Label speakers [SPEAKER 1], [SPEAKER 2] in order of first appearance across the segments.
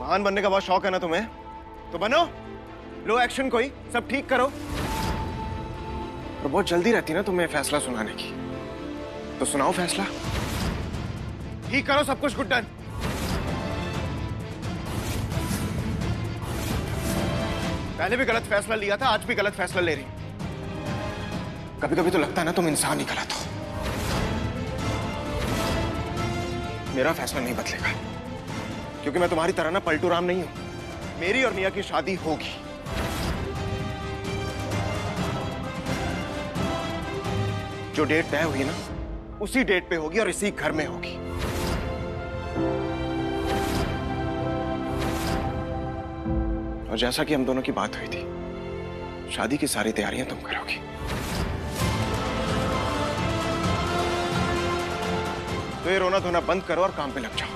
[SPEAKER 1] महान बनने का बहुत शौक है ना तुम्हें, तो बनो। लो एक्शन, कोई सब ठीक करो। और बहुत जल्दी रहती ना तुम्हें फैसला सुनाने की, तो सुनाओ फैसला। ठीक करो सब कुछ, गुड डन। पहले भी गलत फैसला लिया था, आज भी गलत फैसला ले रही। कभी कभी तो लगता है ना तुम इंसान ही गलत हो। मेरा फैसला नहीं बदलेगा, क्योंकि मैं तुम्हारी तरह ना पलटू राम नहीं हूं। मेरी और मिया की शादी होगी। जो डेट तय हुई ना, उसी डेट पे होगी और इसी घर में होगी। और जैसा कि हम दोनों की बात हुई थी, शादी की सारी तैयारियां तुम करोगी। तो ये रोना धोना बंद करो और काम पे लग जाओ।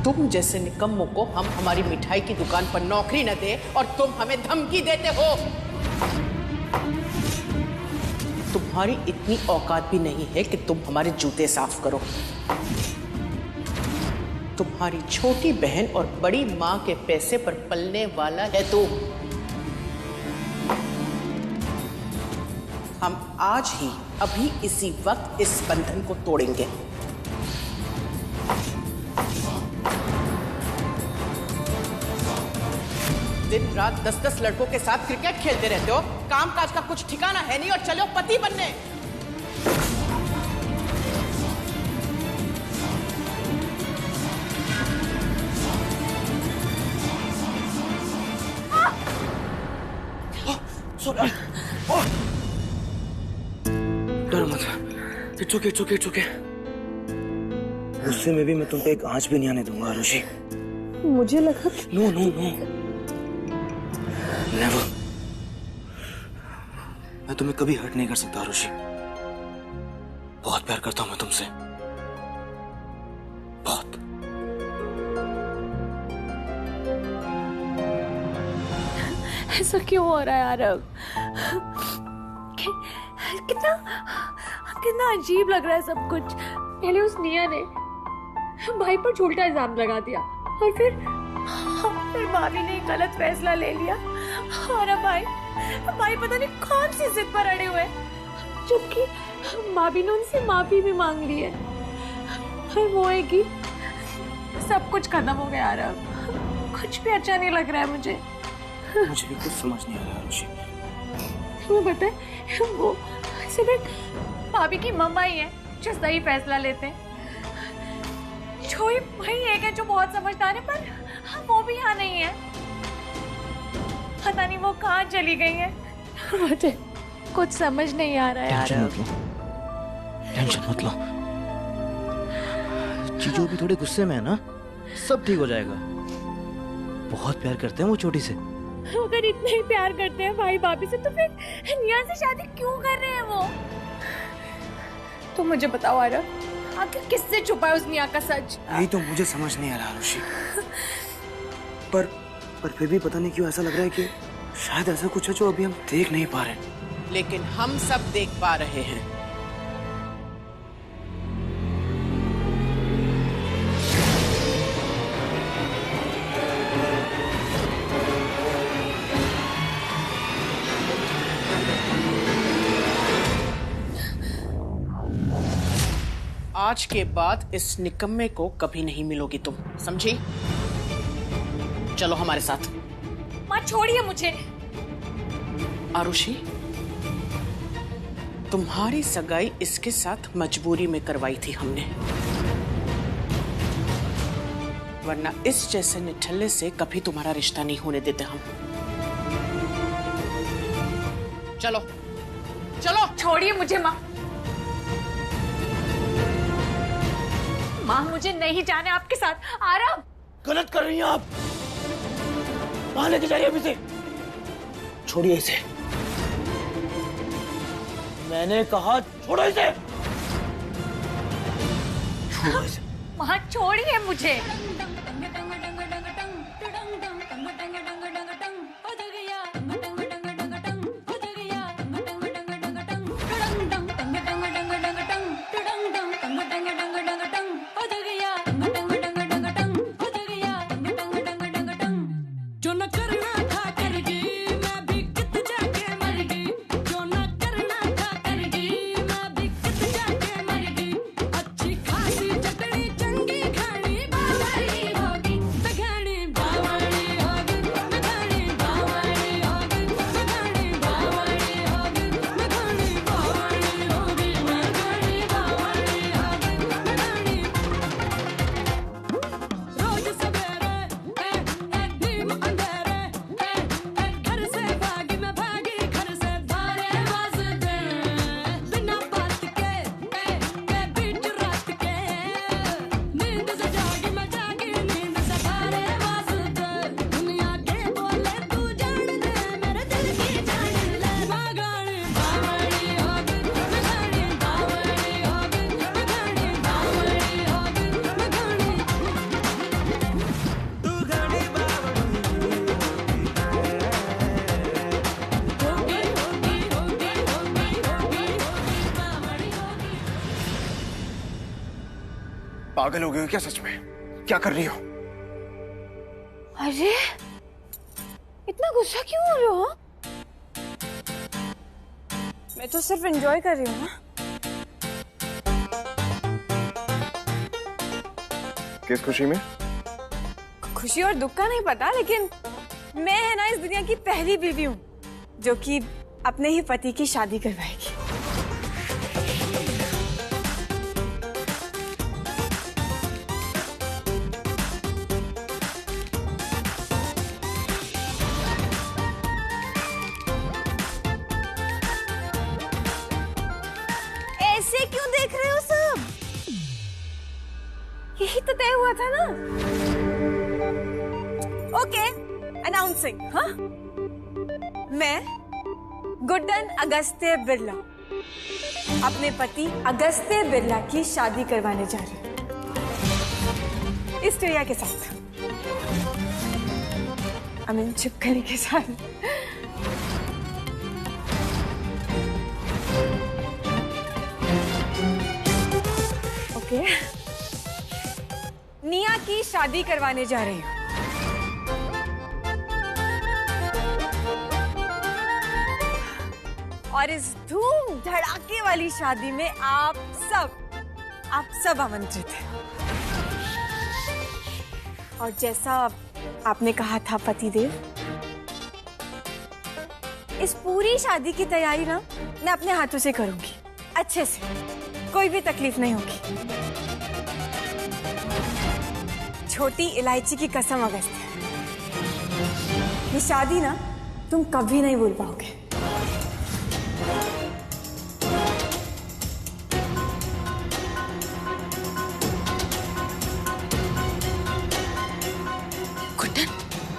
[SPEAKER 2] तुम जैसे निकम्मों को हम हमारी मिठाई की दुकान पर नौकरी न दे और तुम हमें धमकी देते हो। तुम्हारी इतनी औकात भी नहीं है कि तुम हमारे जूते साफ करो। तुम्हारी छोटी बहन और बड़ी मां के पैसे पर पलने वाला है तू। हम आज ही अभी इसी वक्त इस बंधन को तोड़ेंगे। दिन रात 10-10 लड़कों के साथ क्रिकेट खेलते रहते हो, कामकाज का कुछ ठिकाना है नहीं और चलो पति बनने।
[SPEAKER 3] डरो मत, it's okay, it's okay, it's okay. गुस्से में भी मैं तुम पे एक आंच भी नहीं आने दूंगा आरुषि।
[SPEAKER 4] मुझे लगा
[SPEAKER 3] नो नो नो, नेवर। मैं तुम्हें कभी हर्ट नहीं कर सकता आरुषि। बहुत प्यार करता हूं मैं तुमसे, बहुत।
[SPEAKER 4] ऐसा क्यों हो रहा है आरव? कितना कितना अजीब लग रहा है सब कुछ। पहले उस निया ने भाई पर झूठा इल्जाम लगा दिया और फिर भाभी ने गलत फैसला ले लिया और अब भाई पता नहीं कौन सी जिद पर अड़े हुए, जबकि भाभी ने उनसे माफी भी मांग ली है। और वो है कि सब कुछ खत्म हो गया आरव। कुछ भी अच्छा नहीं लग रहा है मुझे।
[SPEAKER 3] मुझे भी कुछ समझ नहीं आ रहा आरुषि।
[SPEAKER 4] तुम्हें पता है वो सिर्फ भाभी की मम्मा ही है जो सही फैसला लेते हैं। छोई भाई एक है जो बहुत समझदार है, पर वो भी यहाँ नहीं है। पता नहीं वो कहाँ चली गई है। मुझे कुछ समझ नहीं आ रहा है यार।
[SPEAKER 3] टेंशन मत लो। चीजों भी थोड़े गुस्से में है ना, सब ठीक हो जाएगा। बहुत प्यार करते हैं वो छोटी से।
[SPEAKER 4] अगर इतना ही प्यार करते हैं भाई भाभी से, तो फिर निया से शादी क्यों कर रहे हैं वो? तो मुझे बताओ आरव, आखिर किससे छुपा है उस निया का सच?
[SPEAKER 3] यही तो मुझे समझ नहीं आ रहा आरुषि। पर फिर भी पता नहीं क्यों ऐसा लग रहा है कि शायद ऐसा कुछ है जो अभी हम देख नहीं पा रहे।
[SPEAKER 2] लेकिन हम सब देख पा रहे हैं। आज के बाद इस निकम्मे को कभी नहीं मिलोगी तुम, समझी? चलो हमारे साथ।
[SPEAKER 4] माँ छोड़िए मुझे।
[SPEAKER 2] आरुषि, तुम्हारी सगाई इसके साथ मजबूरी में करवाई थी हमने, वरना इस जैसे निठल्ले से कभी तुम्हारा रिश्ता नहीं होने देते हम। चलो चलो।
[SPEAKER 4] छोड़िए मुझे माँ। माँ मुझे नहीं जाने आपके साथ। आरव,
[SPEAKER 3] गलत कर रही हैं आप। कहाँ लेके जा रही है अभी से? छोड़िए इसे। मैंने कहा छोड़ो इसे। छोड़ो इसे।
[SPEAKER 4] माँ छोड़िए मुझे।
[SPEAKER 1] पागल हो गई हो क्या सच में? क्या कर रही हो?
[SPEAKER 4] अरे इतना गुस्सा क्यों हो रहे हो? मैं तो सिर्फ एंजॉय कर रही हूँ ना।
[SPEAKER 1] किस खुशी में?
[SPEAKER 4] खुशी और दुख का नहीं पता, लेकिन मैं है ना इस दुनिया की पहली बीवी हूँ जो कि अपने ही पति की शादी करवाएगी। ऐसे क्यों देख रहे हो सब? यही तो तय हुआ था ना। Okay, announcing. हाँ, मैं गुड्डन अगस्त्य बिरला अपने पति अगस्त्य बिरला की शादी करवाने जा रही हूँ इस चिड़िया के साथ। अमीन छिपकली के साथ। ओके, निया की शादी करवाने जा रही हूँ। और इस धूम धड़ाके वाली शादी में आप सब आमंत्रित हैं। और जैसा आपने कहा था पतिदेव, इस पूरी शादी की तैयारी ना मैं अपने हाथों से करूंगी, अच्छे से, कोई भी तकलीफ नहीं होगी। छोटी इलायची की कसम अगस्त्य, ये शादी ना तुम कभी नहीं भूल पाओगे।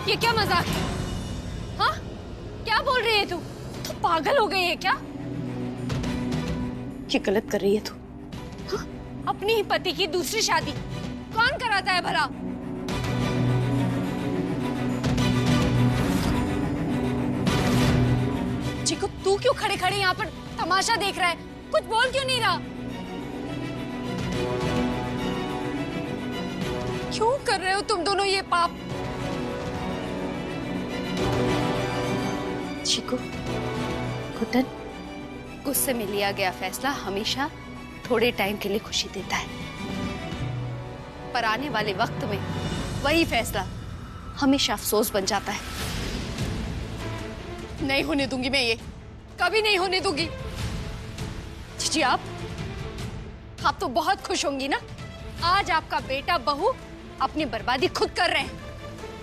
[SPEAKER 5] ये क्या मजाक है? हाँ, क्या बोल रही है तू? तू पागल हो गई है क्या?
[SPEAKER 2] ये गलत कर रही है तू।
[SPEAKER 5] हाँ? अपनी ही पति की दूसरी शादी कौन कराता है भला? चिकू, तू क्यों खड़े खड़े यहाँ पर तमाशा देख रहा है? कुछ बोल क्यों नहीं रहा? क्यों कर रहे हो तुम दोनों ये पाप?
[SPEAKER 2] चिकू, गुड्डन,
[SPEAKER 5] गुस्से में लिया गया फैसला हमेशा थोड़े टाइम के लिए खुशी देता है, पर आने वाले वक्त में वही फैसला हमेशा अफसोस बन जाता है। नहीं होने दूंगी मैं ये, कभी नहीं होने दूंगी। जीजी, आप तो बहुत खुश होंगी ना, आज आपका बेटा बहू अपनी बर्बादी खुद कर रहे हैं।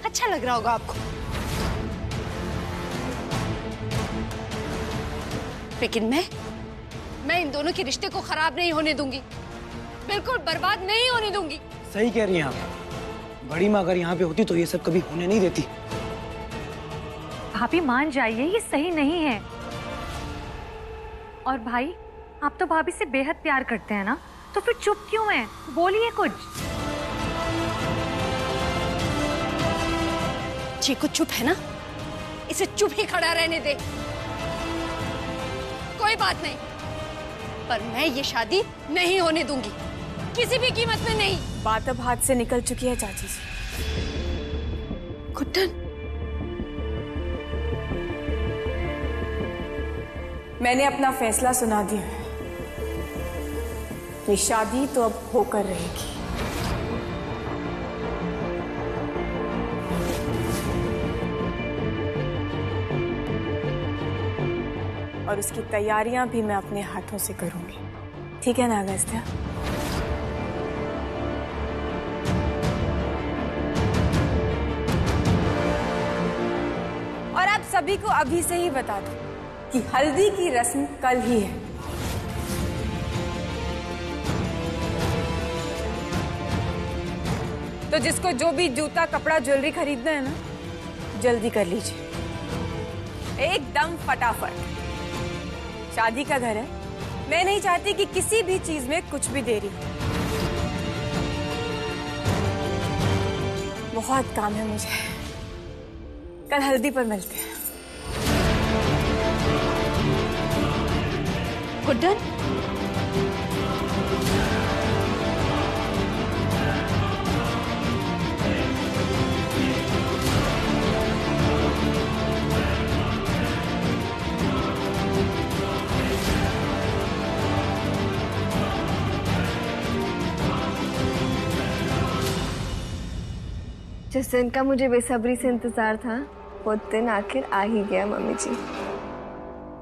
[SPEAKER 5] अच्छा लग रहा होगा आपको। लेकिन मैं इन दोनों के रिश्ते को खराब नहीं होने दूंगी, बिल्कुल बर्बाद नहीं होने दूंगी।
[SPEAKER 3] सही कह रही हैं आप। बड़ी माँ अगर यहाँ पे होती तो ये सब कभी होने नहीं देती।
[SPEAKER 4] भाभी मान जाइए, ये सही नहीं है। और भाई, आप तो भाभी से बेहद प्यार करते हैं ना, तो फिर चुप क्यों हैं? बोलिए कुछ।
[SPEAKER 5] जी कुछ चुप है ना, इसे चुप ही खड़ा रहने दे। कोई बात नहीं, पर मैं ये शादी नहीं होने दूंगी, किसी भी कीमत में नहीं।
[SPEAKER 6] बात अब हाथ से निकल चुकी है चाची जी।
[SPEAKER 5] गुड्डन,
[SPEAKER 6] मैंने अपना फैसला सुना दिया है। ये शादी तो अब होकर रहेगी। और उसकी तैयारियां भी मैं अपने हाथों से करूंगी, ठीक है ना अगस्त्या? और आप सभी को अभी से ही बता दूं कि हल्दी की रस्म कल ही है। तो जिसको जो भी जूता, कपड़ा, ज्वेलरी खरीदना है ना, जल्दी कर लीजिए, एकदम फटाफट। शादी का घर है, मैं नहीं चाहती कि किसी भी चीज में कुछ भी देरी हो। बहुत काम है मुझे, कल हल्दी पर मिलते हैं।
[SPEAKER 5] गुड्डन,
[SPEAKER 7] जिस दिन का मुझे बेसब्री से इंतजार था, वो दिन आखिर आ ही गया मम्मी जी।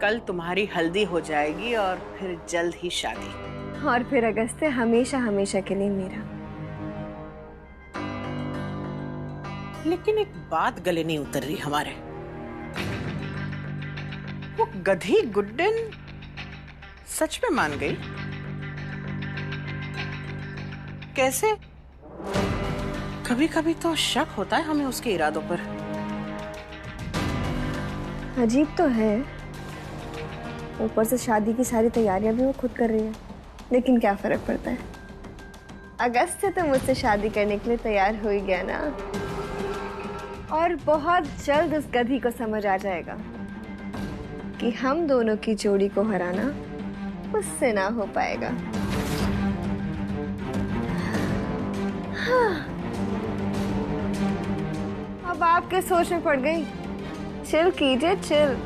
[SPEAKER 2] कल तुम्हारी हल्दी हो जाएगी और फिर जल्द ही शादी।
[SPEAKER 7] और फिर अगस्त्य हमेशा हमेशा के लिए मेरा।
[SPEAKER 2] लेकिन एक बात गले नहीं उतर रही हमारे। वो गधी गुड्डन सच में मान गई? कैसे? कभी कभी तो शक होता है हमें उसके इरादों पर।
[SPEAKER 7] अजीब तो है, ऊपर से शादी की सारी तैयारियां भी वो खुद कर रही है, लेकिन क्या फर्क पड़ता है? अगस्त्य तो मुझसे शादी करने के लिए तैयार हो ही गया ना। और बहुत जल्द उस गधी को समझ आ जाएगा कि हम दोनों की जोड़ी को हराना उससे ना हो पाएगा। हाँ। अब आपके सोच में पड़ गई। चिल कीजिए, चिल।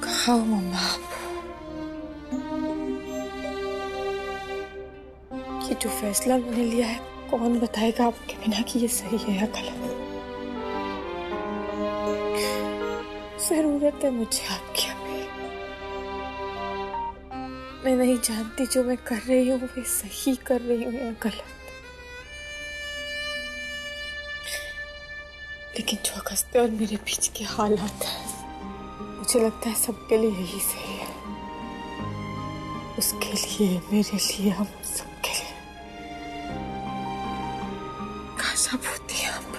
[SPEAKER 6] खाओ मम्मा, ये जो फैसला मैंने लिया है, कौन बताएगा आपके बिना कि ये सही है या गलत? जरूरत है मुझे आपकी अभी। मैं नहीं जानती जो मैं कर रही हूँ वे सही कर रही हूँ या गलत, लेकिन जो अगस्त्य और मेरे बीच के हालात हैं, मुझे लगता है सबके लिए यही सही है। उसके लिए, मेरे लिए, हम सबके लिए। कहाँ सब होती है यहाँ पर?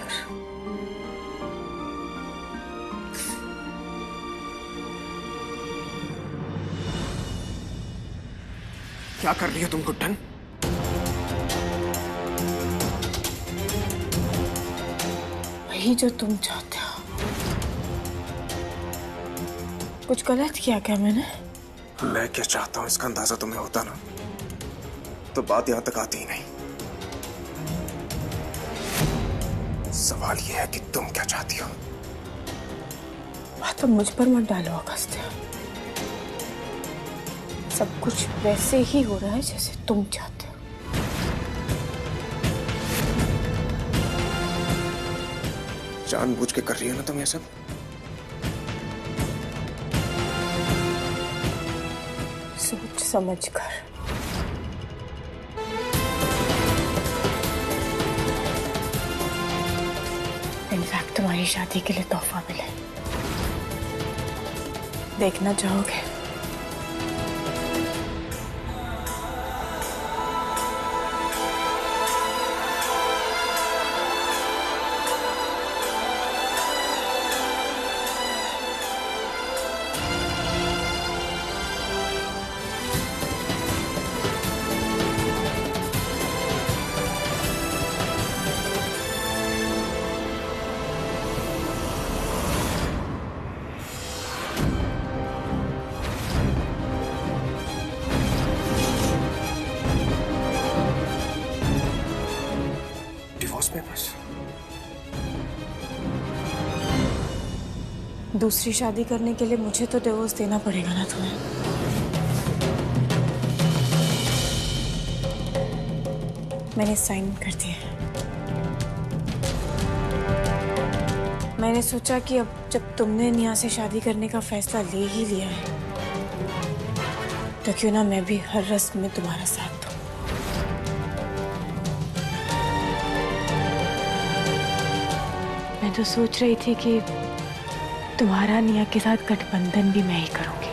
[SPEAKER 1] क्या कर रही हो तुम गुड्डन?
[SPEAKER 6] वही जो तुम चाहते हो। कुछ गलत किया क्या मैंने?
[SPEAKER 1] मैं क्या चाहता हूं इसका अंदाजा तुम्हें होता ना, तो बात यहां तक आती ही नहीं। सवाल यह है कि तुम क्या चाहती हो।
[SPEAKER 6] बात अब मुझ पर मत डालो अगस्त्य। सब कुछ वैसे ही हो रहा है जैसे तुम चाहते हो।
[SPEAKER 1] जानबूझ के कर रही हो ना तुम ये सब?
[SPEAKER 6] सोच समझ कर। इनफैक्ट तुम्हारी शादी के लिए तोहफा मिले, देखना चाहोगे?
[SPEAKER 1] पेपर्स।
[SPEAKER 6] दूसरी शादी करने के लिए मुझे तो डिवोर्स देना पड़ेगा ना तुम्हें। मैंने साइन कर दिया। मैंने सोचा कि अब जब तुमने निया से शादी करने का फैसला ले ही लिया है तो क्यों ना मैं भी हर रस्म में तुम्हारा साथ दूं। मैं तो सोच रही थी कि तुम्हारा निया के साथ गठबंधन भी मैं ही करूंगी,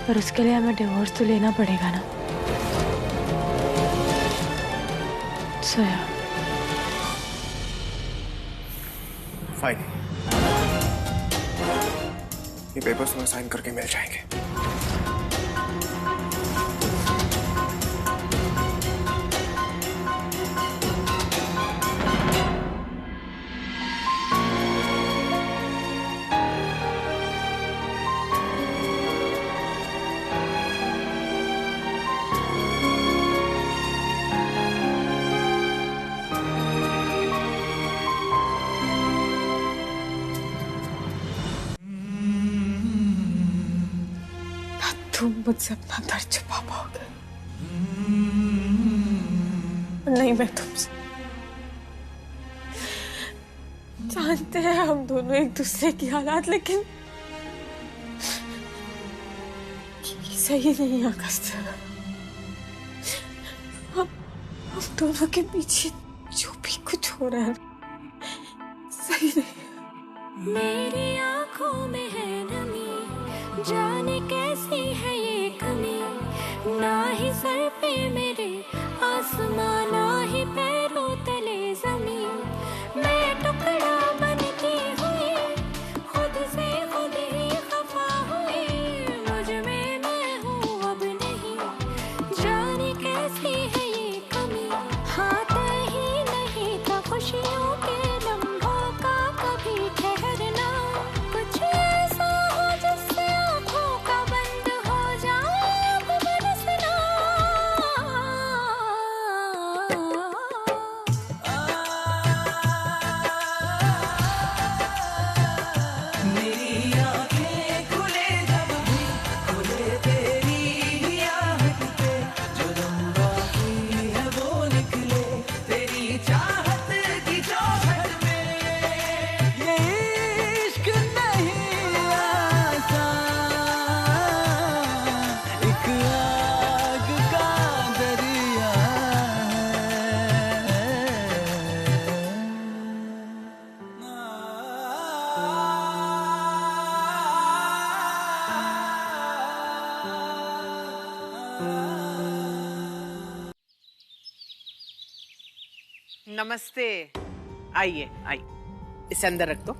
[SPEAKER 6] पर उसके लिए हमें डिवोर्स तो लेना पड़ेगा ना। सोया
[SPEAKER 1] फाइन, ये पेपर्स में साइन करके मिल जाएंगे।
[SPEAKER 6] तुम मुझसे अपना दर्द छुपा पाओगे, नहीं मैं तुमसे। जानते हैं हम दोनों एक दूसरे की हालात, लेकिन ये सही नहीं अगस्त। हम दोनों के पीछे जो भी कुछ हो रहा है सही नहीं।
[SPEAKER 4] मेरी आंखों में है नमी, जाने कैसी है ये कमी, ना ही सर पे मेरे आसमान, ना ही पैरों तले जमीन। मैं टुकड़ा बनती हुई खुद से खुद ही खफा हुई, मुझ में मैं हूँ अब नहीं, जाने कैसी है ये कमी। हाथ ही नहीं था खुशियों के लम्हों का कभी ठहरना, कुछ ऐसा हो जिससे आँखों का बंद हो जाए अब बरसना।
[SPEAKER 2] नमस्ते, आइए आइए, इसे अंदर रख दो।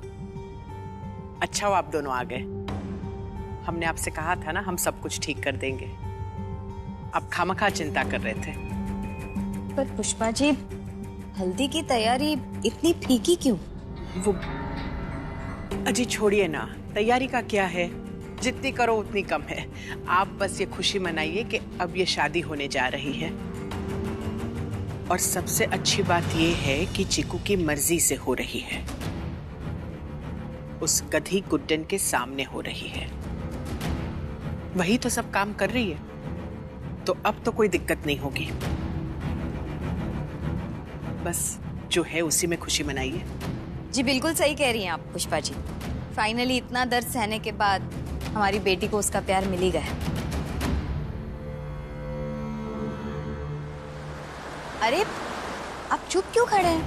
[SPEAKER 2] अच्छा हो आप दोनों आ गए। हमने आपसे कहा था ना हम सब कुछ ठीक कर देंगे, आप खामखा चिंता कर रहे थे।
[SPEAKER 8] पर पुष्पा जी, हल्दी की तैयारी इतनी फीकी क्यों?
[SPEAKER 2] वो अजी छोड़िए ना, तैयारी का क्या है, जितनी करो उतनी कम है। आप बस ये खुशी मनाइए कि अब ये शादी होने जा रही है, और सबसे अच्छी बात ये है कि चिकू की मर्जी से हो रही है, उस गधी गुड्डन के सामने हो रही है। वही तो सब काम कर रही है, तो अब तो कोई दिक्कत नहीं होगी। बस जो है उसी में खुशी मनाइए।
[SPEAKER 8] जी बिल्कुल सही कह रही हैं आप पुष्पा जी। फाइनली इतना दर्द सहने के बाद हमारी बेटी को उसका प्यार मिल ही गया। अरे आप चुप क्यों खड़े हैं?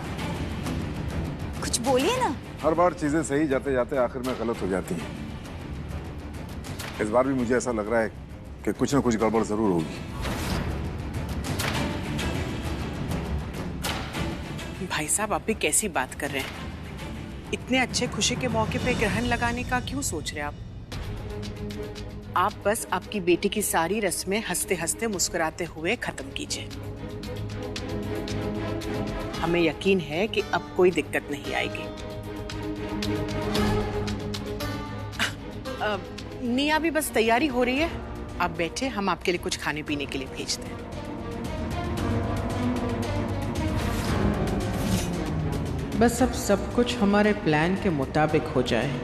[SPEAKER 8] कुछ बोलिए ना।
[SPEAKER 9] हर बार चीजें सही जाते जाते आखिर में गलत हो जाती हैं। इस बार भी मुझे ऐसा लग रहा है कि कुछ ना कुछ गड़बड़ जरूर होगी।
[SPEAKER 2] भाई साहब, आप भी कैसी बात कर रहे हैं? इतने अच्छे खुशी के मौके पे ग्रहण लगाने का क्यों सोच रहे हैं आप? आप बस आपकी बेटी की सारी रस्में हंसते हंसते मुस्कुराते हुए खत्म कीजिए। हमें यकीन है कि अब कोई दिक्कत नहीं आएगी। निया भी बस तैयारी हो रही है, आप बैठे, हम आपके लिए कुछ खाने पीने के लिए भेजते हैं। बस अब सब कुछ हमारे प्लान के मुताबिक हो जाए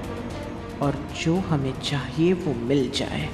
[SPEAKER 2] और जो हमें चाहिए वो मिल जाए।